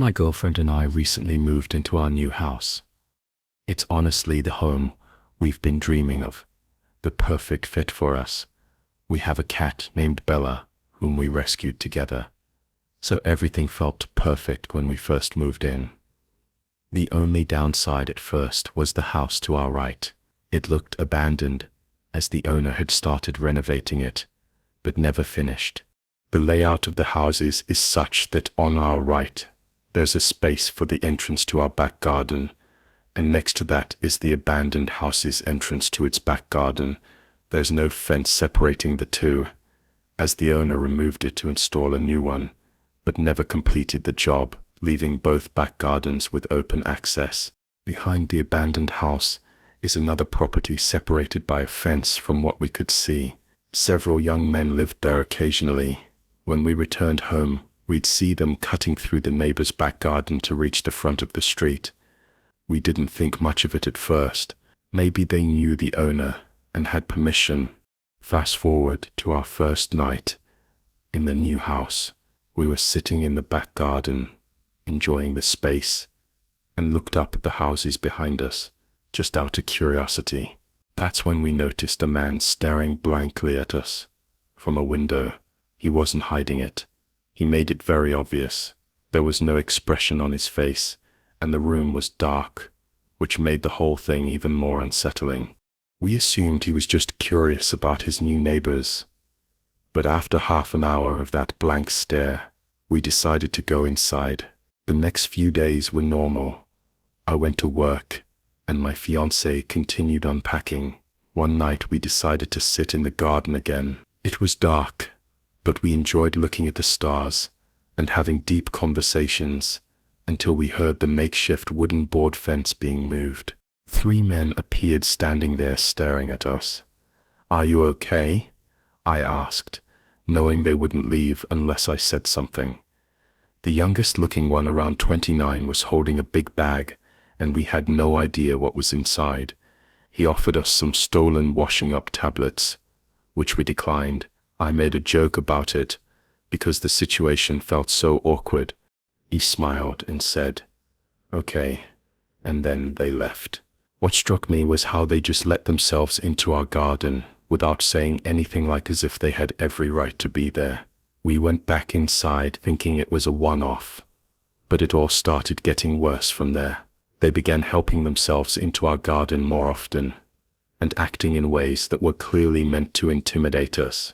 My girlfriend and I recently moved into our new house. It's honestly the home we've been dreaming of, the perfect fit for us. We have a cat named Bella, whom we rescued together. So everything felt perfect when we first moved in. The only downside at first was the house to our right. It looked abandoned, as the owner had started renovating it, but never finished. The layout of the houses is such that on our right, there's a space for the entrance to our back garden, and next to that is the abandoned house's entrance to its back garden. There's no fence separating the two, as the owner removed it to install a new one, but never completed the job, leaving both back gardens with open access. Behind the abandoned house is another property separated by a fence from what we could see. Several young men lived there occasionally. When we returned home, we'd see them cutting through the neighbor's back garden to reach the front of the street. We didn't think much of it at first. Maybe they knew the owner and had permission. Fast forward to our first night in the new house. We were sitting in the back garden, enjoying the space, and looked up at the houses behind us, just out of curiosity. That's when we noticed a man staring blankly at us from a window. He wasn't hiding it. He made it very obvious. There was no expression on his face, and the room was dark, which made the whole thing even more unsettling. We assumed he was just curious about his new neighbors. But after half an hour of that blank stare, we decided to go inside. The next few days were normal. I went to work, and my fiancée continued unpacking. One night we decided to sit in the garden again. It was dark, but we enjoyed looking at the stars and having deep conversations until we heard the makeshift wooden board fence being moved. 3 men appeared standing there staring at us. "Are you okay?" I asked, knowing they wouldn't leave unless I said something. The youngest looking one, around 29, was holding a big bag, and we had no idea what was inside. He offered us some stolen washing up tablets, which we declined. I made a joke about it, because the situation felt so awkward. He smiled and said, "Okay," and then they left. What struck me was how they just let themselves into our garden without saying anything, like as if they had every right to be there. We went back inside thinking it was a one-off, but it all started getting worse from there. They began helping themselves into our garden more often, and acting in ways that were clearly meant to intimidate us.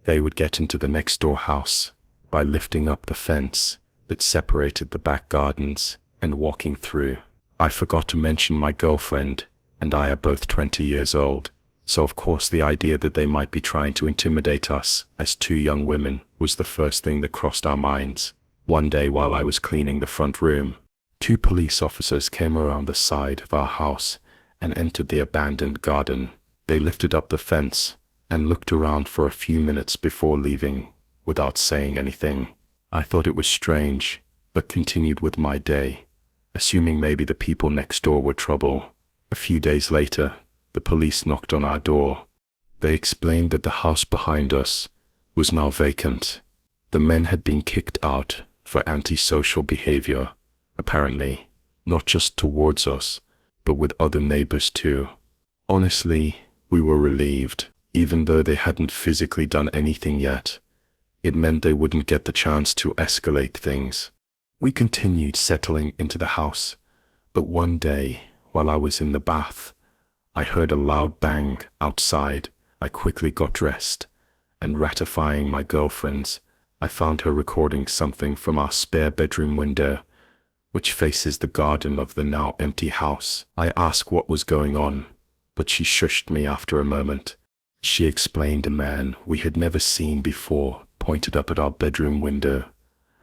They would get into the next door house by lifting up the fence that separated the back gardens and walking through. I forgot to mention my girlfriend and I are both 20 years old, so of course the idea that they might be trying to intimidate us as 2 young women was the first thing that crossed our minds. One day while I was cleaning the front room, 2 police officers came around the side of our house and entered the abandoned garden. They lifted up the fence and looked around for a few minutes before leaving, without saying anything. I thought it was strange, but continued with my day, assuming maybe the people next door were trouble. A few days later, the police knocked on our door. They explained that the house behind us was now vacant. The men had been kicked out for antisocial behavior, apparently, not just towards us, but with other neighbors too. Honestly, we were relieved. Even though they hadn't physically done anything yet, it meant they wouldn't get the chance to escalate things. We continued settling into the house, but one day, while I was in the bath, I heard a loud bang outside. I quickly got dressed, and ratifying my girlfriend's, I found her recording something from our spare bedroom window, which faces the garden of the now empty house. I asked what was going on, but she shushed me after a moment. She explained a man we had never seen before pointed up at our bedroom window,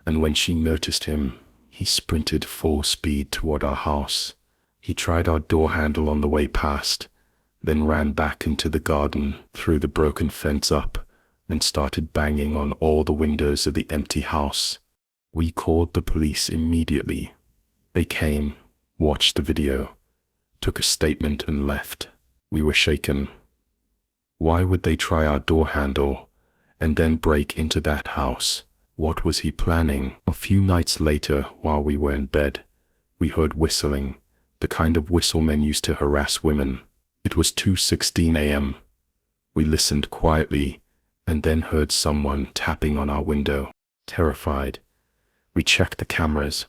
and when she noticed him, he sprinted full speed toward our house. He tried our door handle on the way past, then ran back into the garden, threw the broken fence up, and started banging on all the windows of the empty house. We called the police immediately. They came, watched the video, took a statement and left. We were shaken. Why would they try our door handle and then break into that house? What was he planning? A few nights later, while we were in bed, we heard whistling, the kind of whistle men used to harass women. It was 2:16 a.m. We listened quietly and then heard someone tapping on our window. Terrified, we checked the cameras,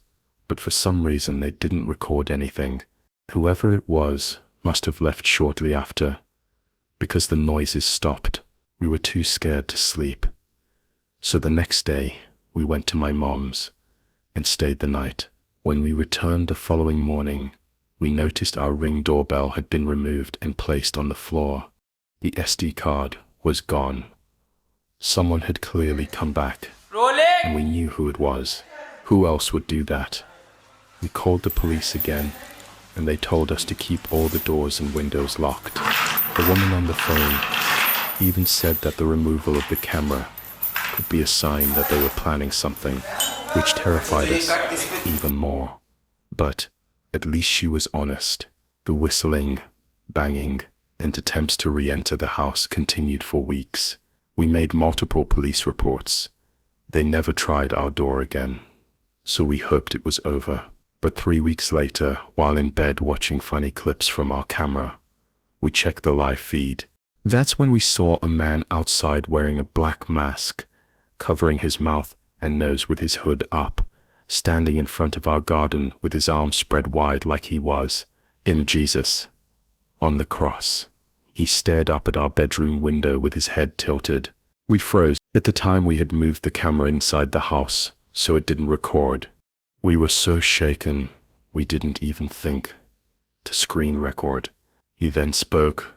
but for some reason they didn't record anything. Whoever it was must have left shortly after, because the noises stopped. We were too scared to sleep. So the next day, we went to my mom's and stayed the night. When we returned the following morning, we noticed our Ring doorbell had been removed and placed on the floor. The SD card was gone. Someone had clearly come back, and we knew who it was. Who else would do that? We called the police again, and they told us to keep all the doors and windows locked. The woman on the phone even said that the removal of the camera could be a sign that they were planning something, which terrified us even more. But at least she was honest. The whistling, banging, and attempts to re-enter the house continued for weeks. We made multiple police reports. They never tried our door again, so we hoped it was over. But 3 weeks later, while in bed watching funny clips from our camera, we checked the live feed. That's when we saw a man outside wearing a black mask, covering his mouth and nose with his hood up, standing in front of our garden with his arms spread wide like he was in Jesus on the cross. He stared up at our bedroom window with his head tilted. We froze. At the time we had moved the camera inside the house, so it didn't record. We were so shaken, we didn't even think to screen record. He then spoke,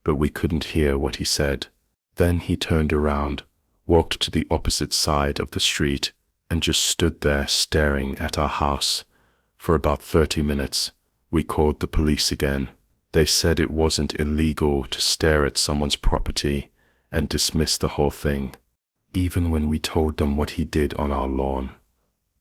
but we couldn't hear what he said. Then he turned around, walked to the opposite side of the street, and just stood there staring at our house for about 30 minutes. We called the police again. They said it wasn't illegal to stare at someone's property and dismissed the whole thing. Even when we told them what he did on our lawn,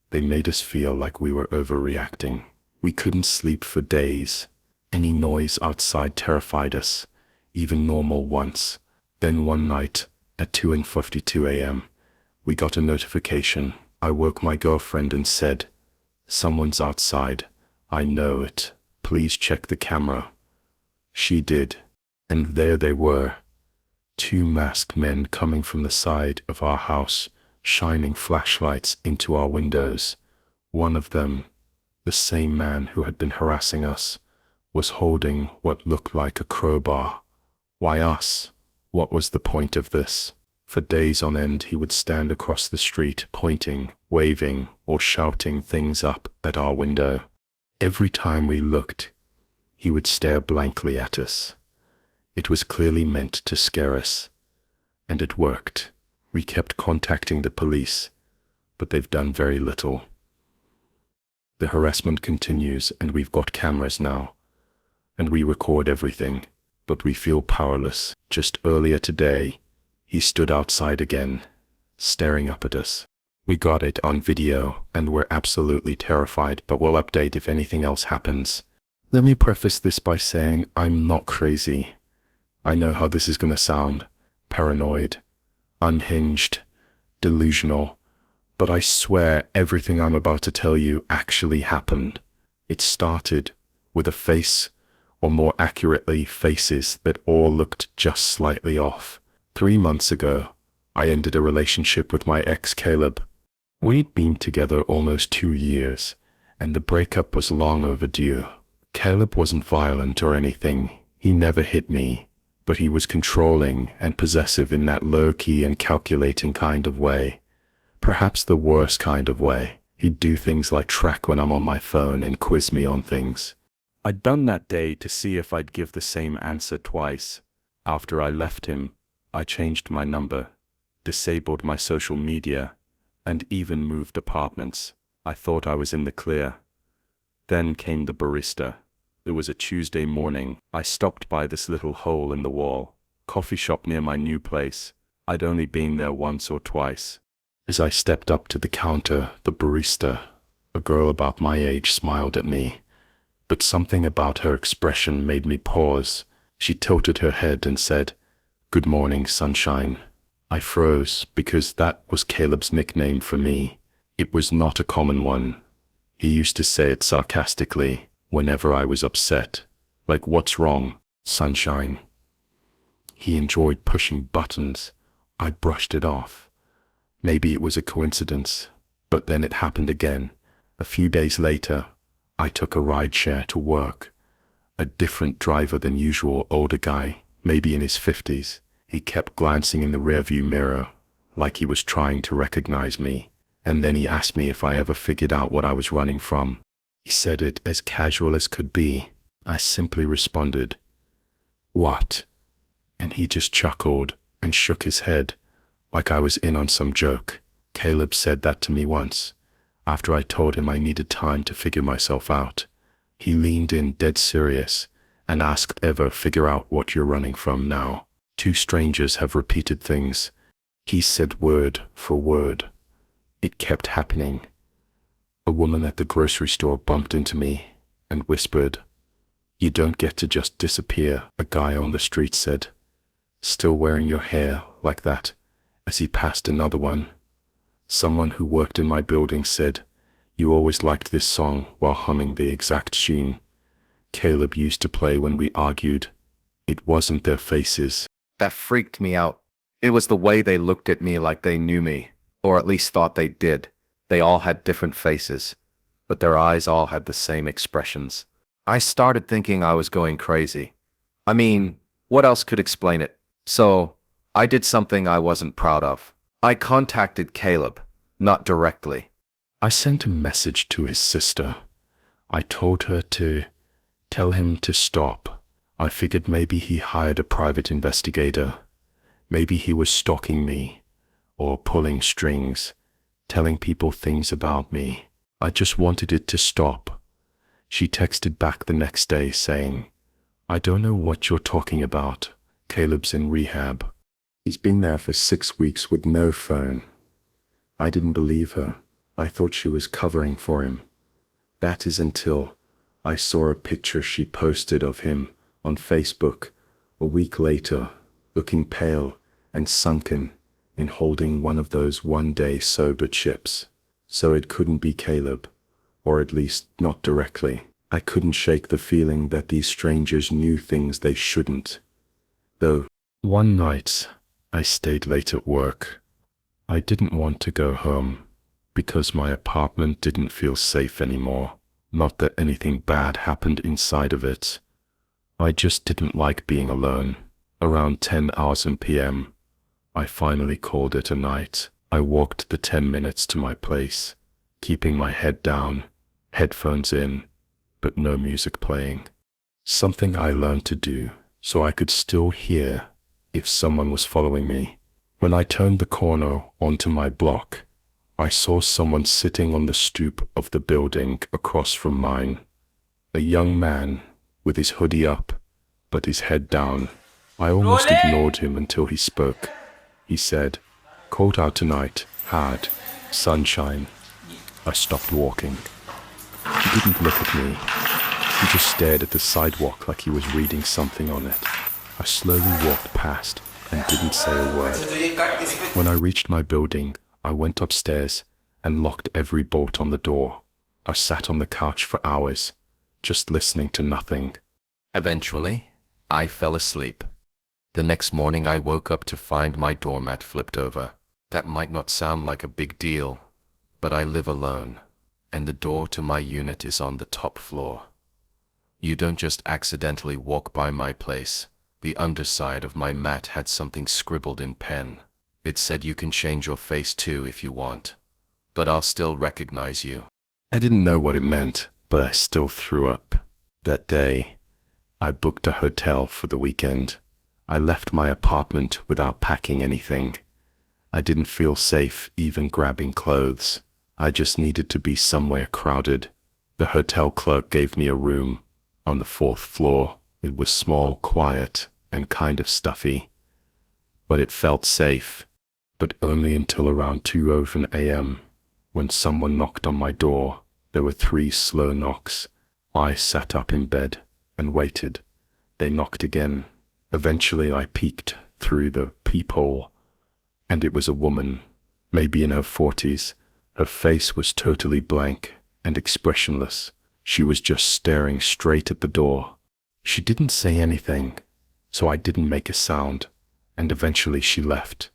they made us feel like we were overreacting. We couldn't sleep for days. Any noise outside terrified us, even normal ones. Then one night, at 2:52 a.m., we got a notification. I woke my girlfriend and said, "Someone's outside. I know it. Please check the camera." She did, and there they were. 2 masked men coming from the side of our house, shining flashlights into our windows. One of them, the same man who had been harassing us, was holding what looked like a crowbar. Why us? What was the point of this? For days on end he would stand across the street, pointing, waving, or shouting things up at our window. Every time we looked, he would stare blankly at us. It was clearly meant to scare us, and it worked. We kept contacting the police, but they've done very little. The harassment continues, and we've got cameras now, and we record everything, but we feel powerless. Just earlier today, he stood outside again, staring up at us. We got it on video, and we're absolutely terrified, but we'll update if anything else happens. Let me preface this by saying I'm not crazy. I know how this is going to sound. Paranoid, unhinged, delusional. But I swear everything I'm about to tell you actually happened. It started with a face, or more accurately, faces that all looked just slightly off. 3 months ago, I ended a relationship with my ex Caleb. We'd been together almost 2 years, and the breakup was long overdue. Caleb wasn't violent or anything. He never hit me, but he was controlling and possessive in that low-key and calculating kind of way. Perhaps the worst kind of way. He'd do things like track when I'm on my phone and quiz me on things. I'd done that day to see if I'd give the same answer twice. After I left him, I changed my number, disabled my social media, and even moved apartments. I thought I was in the clear. Then came the barista. It was a Tuesday morning. I stopped by this little hole in the wall, coffee shop near my new place. I'd only been there once or twice. As I stepped up to the counter, the barista, a girl about my age, smiled at me. But something about her expression made me pause. She tilted her head and said, "Good morning, sunshine." I froze because that was Caleb's nickname for me. It was not a common one. He used to say it sarcastically whenever I was upset. Like, "What's wrong, sunshine?" He enjoyed pushing buttons. I brushed it off. Maybe it was a coincidence, but then it happened again. A few days later, I took a rideshare to work. A different driver than usual, older guy, maybe in his 50s. He kept glancing in the rearview mirror, like he was trying to recognize me, and then he asked me if I ever figured out what I was running from. He said it as casual as could be. I simply responded, "What?" And he just chuckled and shook his head, like I was in on some joke. Caleb said that to me once, after I told him I needed time to figure myself out. He leaned in dead serious and asked, "Ever figure out what you're running from now?" Two strangers have repeated things. He said word for word. It kept happening. A woman at the grocery store bumped into me and whispered, "You don't get to just disappear," a guy on the street said, "still wearing your hair like that," as he passed another one. Someone who worked in my building said, "You always liked this song," while humming the exact tune Caleb used to play when we argued. It wasn't their faces that freaked me out. It was the way they looked at me, like they knew me, or at least thought they did. They all had different faces, but their eyes all had the same expressions. I started thinking I was going crazy. I mean, what else could explain it? So, I did something I wasn't proud of. I contacted Caleb, not directly. I sent a message to his sister. I told her to tell him to stop. I figured maybe he hired a private investigator. Maybe he was stalking me, or pulling strings, telling people things about me. I just wanted it to stop. She texted back the next day saying, "I don't know what you're talking about. Caleb's in rehab. He's been there for 6 weeks with no phone." I didn't believe her. I thought she was covering for him. That is until I saw a picture she posted of him on Facebook a week later, looking pale and sunken and holding one of those one-day sober chips. So it couldn't be Caleb, or at least not directly. I couldn't shake the feeling that these strangers knew things they shouldn't. Though, one night, I stayed late at work. I didn't want to go home, because my apartment didn't feel safe anymore. Not that anything bad happened inside of it. I just didn't like being alone. Around 10 hours p.m., I finally called it a night. I walked the 10 minutes to my place, keeping my head down, headphones in, but no music playing. Something I learned to do so I could still hear if someone was following me. When I turned the corner onto my block, I saw someone sitting on the stoop of the building across from mine. A young man with his hoodie up, but his head down. I almost ignored him until he spoke. He said, "Cold out tonight, hard, sunshine." I stopped walking. He didn't look at me. He just stared at the sidewalk like he was reading something on it. I slowly walked past and didn't say a word. When I reached my building, I went upstairs and locked every bolt on the door. I sat on the couch for hours, just listening to nothing. Eventually, I fell asleep. The next morning I woke up to find my doormat flipped over. That might not sound like a big deal, but I live alone, and the door to my unit is on the top floor. You don't just accidentally walk by my place. The underside of my mat had something scribbled in pen. It said, "You can change your face too if you want, but I'll still recognize you." I didn't know what it meant, but I still threw up. That day, I booked a hotel for the weekend. I left my apartment without packing anything. I didn't feel safe even grabbing clothes. I just needed to be somewhere crowded. The hotel clerk gave me a room on the 4th floor. It was small, quiet, and kind of stuffy, but it felt safe. But only until around 2:00 a.m. when someone knocked on my door. There were 3 slow knocks. I sat up in bed and waited. They knocked again. Eventually I peeked through the peephole. And it was a woman, maybe in her 40s. Her face was totally blank and expressionless. She was just staring straight at the door. She didn't say anything, so I didn't make a sound, and eventually she left.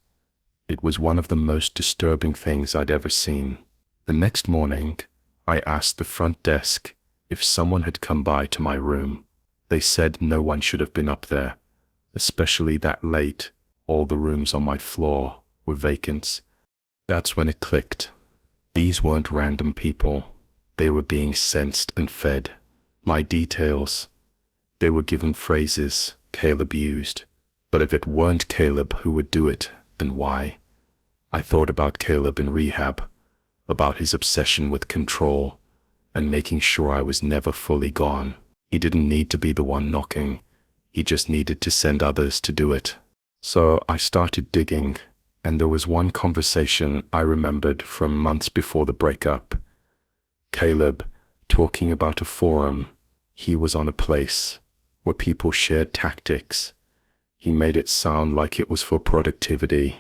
It was one of the most disturbing things I'd ever seen. The next morning, I asked the front desk if someone had come by to my room. They said no one should have been up there, especially that late. All the rooms on my floor were vacant. That's when it clicked. These weren't random people. They were being sensed and fed. My details. They were given phrases Caleb used. But if it weren't Caleb who would do it, then why? I thought about Caleb in rehab, about his obsession with control, and making sure I was never fully gone. He didn't need to be the one knocking. He just needed to send others to do it. So I started digging, and there was one conversation I remembered from months before the breakup. Caleb talking about a forum he was on, a place where people shared tactics. He made it sound like it was for productivity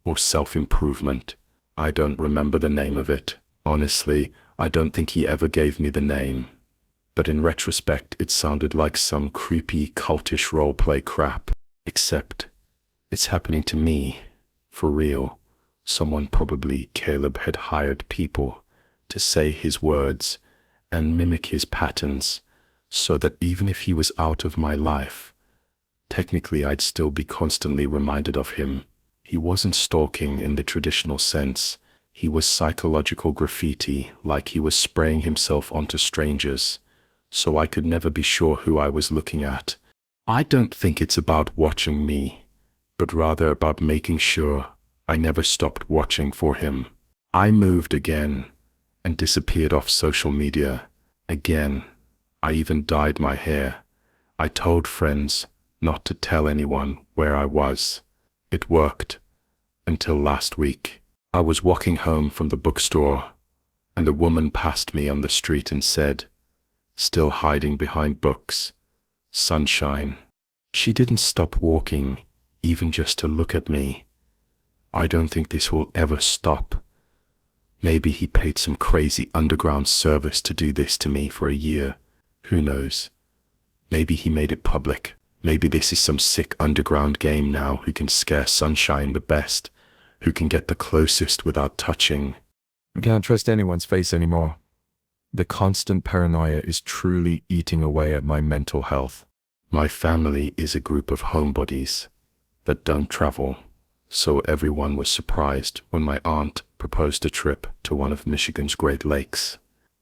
or self-improvement. I don't remember the name of it. Honestly, I don't think he ever gave me the name. But in retrospect, it sounded like some creepy, cultish roleplay crap. Except, it's happening to me. For real. Someone, probably Caleb, had hired people to say his words and mimic his patterns, so that even if he was out of my life, technically I'd still be constantly reminded of him. He wasn't stalking in the traditional sense. He was psychological graffiti, like he was spraying himself onto strangers, so I could never be sure who I was looking at. I don't think it's about watching me, but rather about making sure I never stopped watching for him. I moved again and disappeared off social media again. I even dyed my hair. I told friends not to tell anyone where I was. It worked until last week. I was walking home from the bookstore, and a woman passed me on the street and said, still hiding behind books, "Sunshine." She didn't stop walking, even just to look at me. I don't think this will ever stop. Maybe he paid some crazy underground service to do this to me for a year. Who knows? Maybe he made it public. Maybe this is some sick underground game now who can scare Sunshine the best, who can get the closest without touching. I can't trust anyone's face anymore. The constant paranoia is truly eating away at my mental health. My family is a group of homebodies that don't travel, so everyone was surprised when my aunt proposed a trip to one of Michigan's Great Lakes.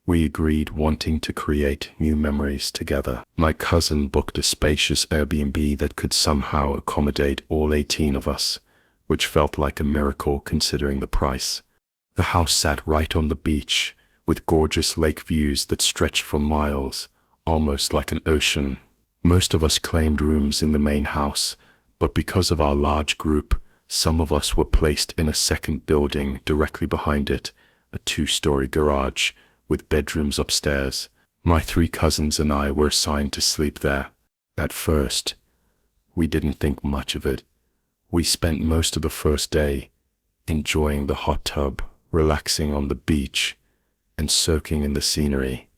We agreed, wanting to create new memories together. My cousin booked a spacious Airbnb that could somehow accommodate all 18 of us, which felt like a miracle considering the price. The house sat right on the beach, with gorgeous lake views that stretched for miles, almost like an ocean. Most of us claimed rooms in the main house, but because of our large group, some of us were placed in a second building directly behind it, a 2-story garage with bedrooms upstairs. My 3 cousins and I were assigned to sleep there. At first, we didn't think much of it. We spent most of the first day enjoying the hot tub, relaxing on the beach, and soaking in the scenery.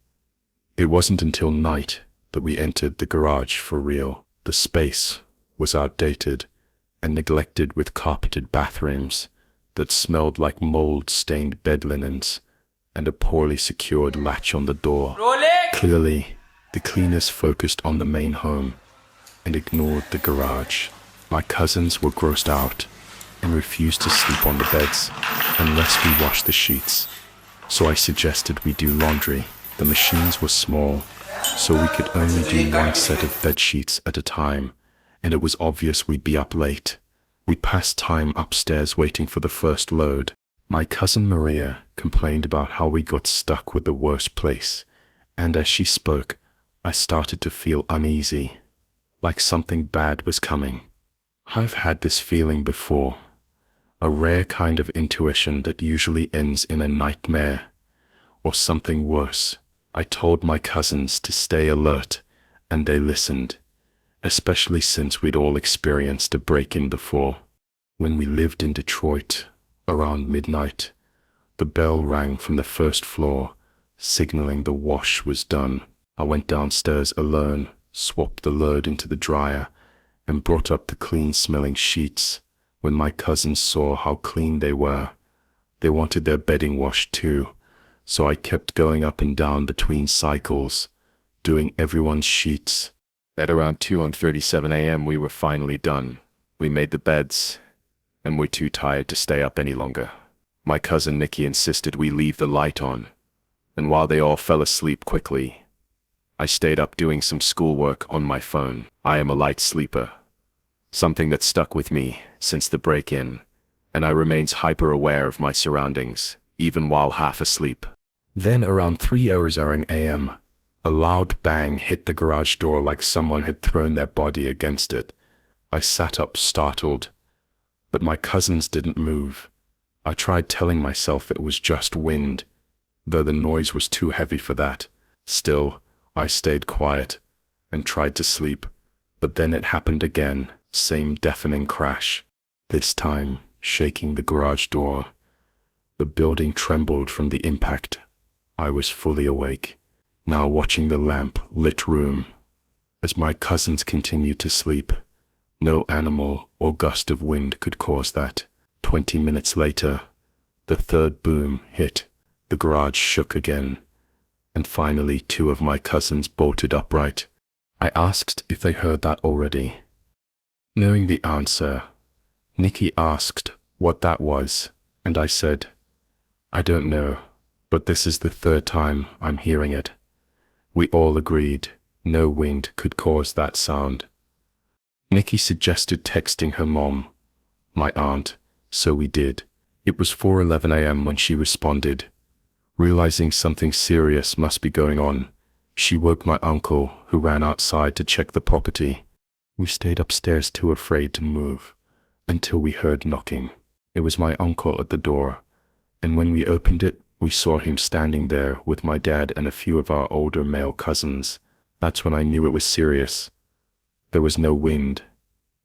It wasn't until night that we entered the garage for real. The space was outdated and neglected, with carpeted bathrooms that smelled like mold-stained bed linens and a poorly secured latch on the door. Clearly, the cleaners focused on the main home and ignored the garage. My cousins were grossed out and refused to sleep on the beds unless we washed the sheets. So I suggested we do laundry. The machines were small, so we could only do one set of bed sheets at a time, and it was obvious we'd be up late. We passed time upstairs waiting for the first load. My cousin Maria complained about how we got stuck with the worst place, and as she spoke, I started to feel uneasy, like something bad was coming. I've had this feeling before, a rare kind of intuition that usually ends in a nightmare or something worse. I told my cousins to stay alert, and they listened, especially since we'd all experienced a break-in before. When we lived in Detroit, around midnight, the bell rang from the first floor, signaling the wash was done. I went downstairs alone, swapped the load into the dryer, and brought up the clean-smelling sheets. When my cousins saw how clean they were, they wanted their bedding washed too, so I kept going up and down between cycles, doing everyone's sheets. At around 2:37 a.m. we were finally done. We made the beds, and we're too tired to stay up any longer. My cousin Nikki insisted we leave the light on, and while they all fell asleep quickly, I stayed up doing some schoolwork on my phone. I am a light sleeper, something that stuck with me since the break-in, and I remains hyper-aware of my surroundings, even while half asleep. Then around 3:00 a.m., a loud bang hit the garage door like someone had thrown their body against it. I sat up startled, but my cousins didn't move. I tried telling myself it was just wind, though the noise was too heavy for that. Still, I stayed quiet and tried to sleep, but then it happened again, same deafening crash, this time shaking the garage door. The building trembled from the impact. I was fully awake, now watching the lamp-lit room. As my cousins continued to sleep, no animal or gust of wind could cause that. 20 minutes later, the third boom hit. The garage shook again, and finally 2 of my cousins bolted upright. I asked if they heard that already. Knowing the answer, Nikki asked what that was, and I said, "I don't know, but this is the 3rd time I'm hearing it." We all agreed no wind could cause that sound. Nikki suggested texting her mom, my aunt, so we did. It was 4:11 a.m. when she responded. Realizing something serious must be going on, she woke my uncle, who ran outside to check the property. We stayed upstairs too afraid to move, until we heard knocking. It was my uncle at the door, and when we opened it, we saw him standing there with my dad and a few of our older male cousins. That's when I knew it was serious. There was no wind,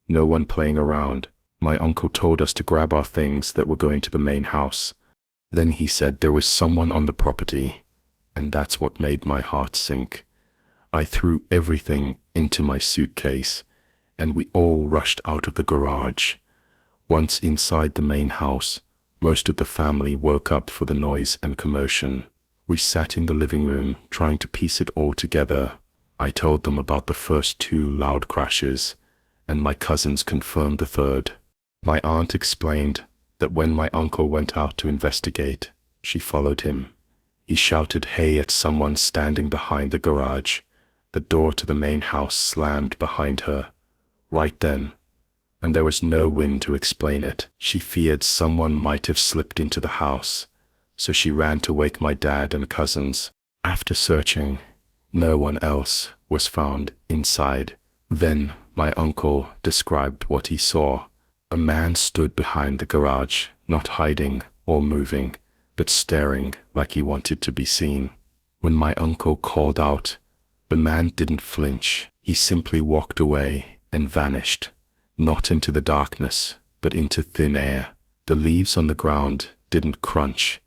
no one playing around. My uncle told us to grab our things that were going to the main house. Then he said there was someone on the property, and that's what made my heart sink. I threw everything into my suitcase, and we all rushed out of the garage. Once inside the main house, most of the family woke up for the noise and commotion. We sat in the living room, trying to piece it all together. I told them about the first 2 loud crashes, and my cousins confirmed the 3rd. My aunt explained that when my uncle went out to investigate, she followed him. He shouted "Hey" at someone standing behind the garage. The door to the main house slammed behind her right then, and there was no wind to explain it. She feared someone might have slipped into the house, so she ran to wake my dad and cousins. After searching, no one else was found inside. Then my uncle described what he saw. A man stood behind the garage, not hiding or moving, but staring like he wanted to be seen. When my uncle called out, the man didn't flinch. He simply walked away and vanished, not into the darkness, but into thin air. The leaves on the ground didn't crunch,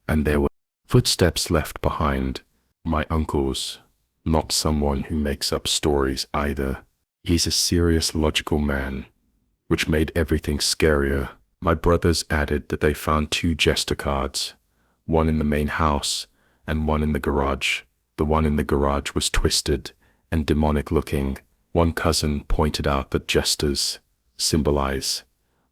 and there were footsteps left behind. My uncle's not someone who makes up stories either. He's a serious, logical man, which made everything scarier. My brothers added that they found 2 jester cards, one in the main house and one in the garage. The one in the garage was twisted and demonic looking. One cousin pointed out that jesters symbolize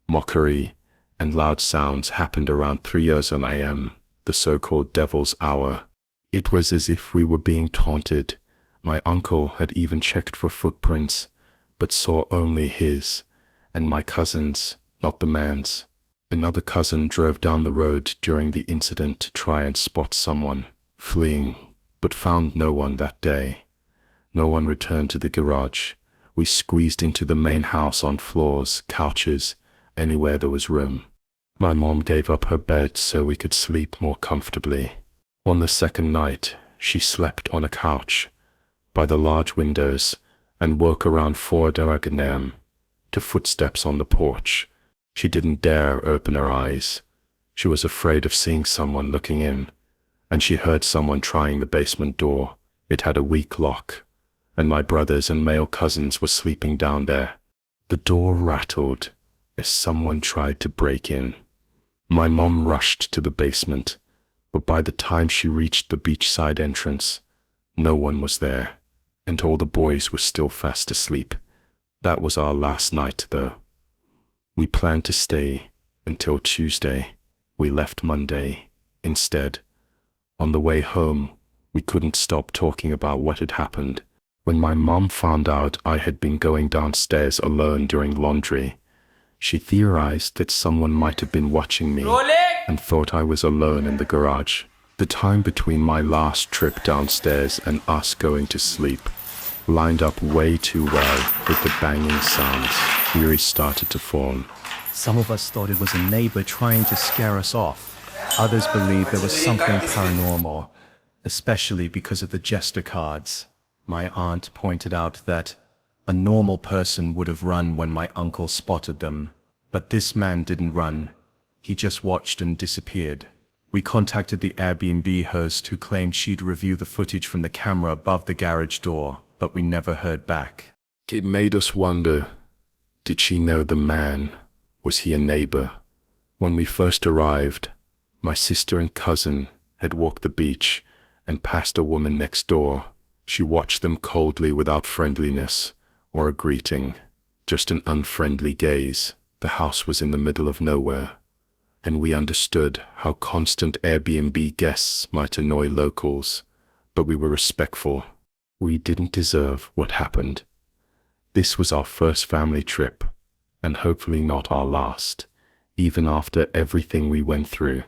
mockery, and loud sounds happened around 3:00 a.m., the so-called devil's hour. It was as if we were being taunted. My uncle had even checked for footprints, but saw only his and my cousin's, not the man's. Another cousin drove down the road during the incident to try and spot someone fleeing, but found no one that day. No one returned to the garage. We squeezed into the main house on floors, couches, anywhere there was room. My mom gave up her bed so we could sleep more comfortably. On the 2nd night, she slept on a couch by the large windows and woke around 4:00 a.m. to footsteps on the porch. She didn't dare open her eyes. She was afraid of seeing someone looking in, and she heard someone trying the basement door. It had a weak lock, and my brothers and male cousins were sleeping down there. The door rattled as someone tried to break in. My mom rushed to the basement, but by the time she reached the beachside entrance, no one was there, and all the boys were still fast asleep. That was our last night, though. We planned to stay until Tuesday. We left Monday instead. On the way home, we couldn't stop talking about what had happened. When my mom found out I had been going downstairs alone during laundry, she theorized that someone might have been watching me and thought I was alone in the garage. The time between my last trip downstairs and us going to sleep lined up way too well with the banging sounds. Eerie started to form. Some of us thought it was a neighbor trying to scare us off. Others believed there was something paranormal, especially because of the jester cards. My aunt pointed out that a normal person would have run when my uncle spotted them, but this man didn't run. He just watched and disappeared. We contacted the Airbnb host, who claimed she'd review the footage from the camera above the garage door, but we never heard back. It made us wonder, did she know the man? Was he a neighbor? When we first arrived, my sister and cousin had walked the beach and passed a woman next door. She watched them coldly without friendliness or a greeting, just an unfriendly gaze. The house was in the middle of nowhere, and we understood how constant Airbnb guests might annoy locals, but we were respectful. We didn't deserve what happened. This was our first family trip, and hopefully not our last, even after everything we went through.